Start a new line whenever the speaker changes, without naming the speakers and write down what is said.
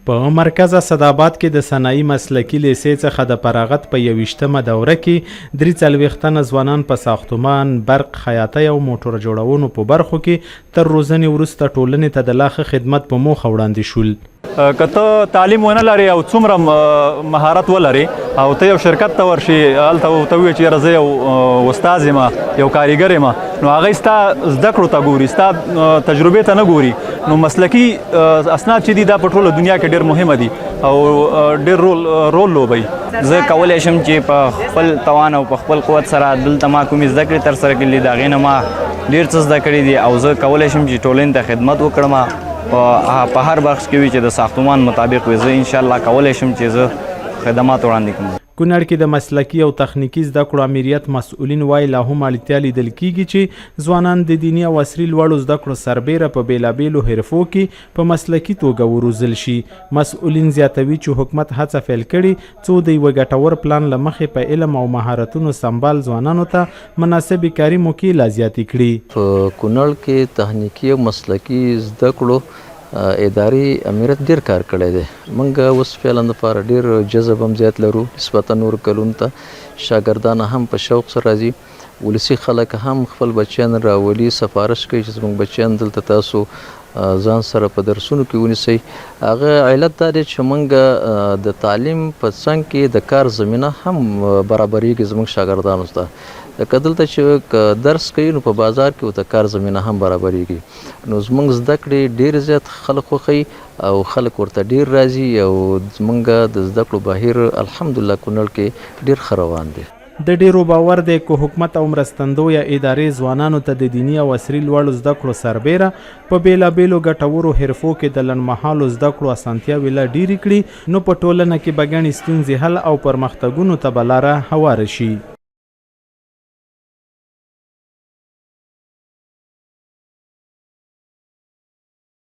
په مرکز اسداباد کې د صنایي مسلکي لیسې څخه د فراغت په 21مه دوره کې 43 تنه ځوانان په ساختمان، برق، خیاطۍ او موټر جوړونو په برخو کې تر روزنې وروسته ټولنې ته د لا ښه خدمت په موخه وړاندې شول.
که ته تعلیم ونه لرې او څومره مهارت ولرې او ته یو شرکت ته ورشي هلته ورته ووایې چې یاره زه یو استاذ یم یو کاریګر یم نو هغوی ستا زده کړو ته ګوري ستا تجربې ته نه ګوري نو مسلکي اسناد چې دي دا په ټوله دنیا کې ډېر مهمه دي او ډېر رول لوبوي.
زه کولی شم چې په خپل توان او په خپل قوت سره دلته ما کومې زده کړې ترسره کړي د هغې نه ما ډېر څه زده کړي دي او زه کولی شم چې ټولنې ته خدمت وکړم په هر بخش کې وي چې د ساختمان مطابق وي. زه انشاءالله کولی شم چې زه خدمات وړاندې کړم.
کونړ کې د مسلکي او تخنیکي زده کړو امریت مسؤلین وایي لا هم اړتیا لیدل کیږي چې ځوانان د دیني او عصري لوړو زده کړو سربیره په بیلابیلو حرفو کې په مسلکي توګه وروزل شي. مسؤلین زیاتوي چې حکومت هڅه پیل کړي څو د یوه ګټور پلان له مخې په علم او مهارتونو سمبال ځوانانو ته مناسبې کاري موقعې لا زیاتې کړي.
په کونړ کې تخنیکي او مسلکي زده کړو اداري امریت ډیر کار کړی دی. موږ اوس فعلا دپاره ډیر جذب هم زیات لرو نسبتا نورو کلونو ته. شاګردان هم په شوق سره راځي. ولسي خلک هم خپل بچیان راولي سفارش کوي چې زموږ بچیان دلته تاسو ځان سره په درسونو کې ونیسئ. هغه علت دا دی چې موږ د تعلیم په څنګ کې د کار زمینه هم برابریږي زموږ شاګردانو ته. لکه دلته چې درس کوي نو په بازار کې ورته کار زمینه هم برابریږي. نو زموږ زده کړې ډېر زیات خلک خوښوي او خلک ورته ډېر راځي او زموږ د زده کړو بهیر الحمدلله کونړ کې ډېر ښه روان دی.
د ډیرو باور دی که حکومت او مرستندویه ادارې ځوانانو ته د دیني او عصري لوړو زده کړو سربیره په بیلابیلو ګټورو حرفو کې د لنډمهالو زده کړو اسانتیاوې لا ډیرې کړي نو په ټولنه کې به ګڼې ستونزې حل او پرمختګونو ته به لاره هواره شي.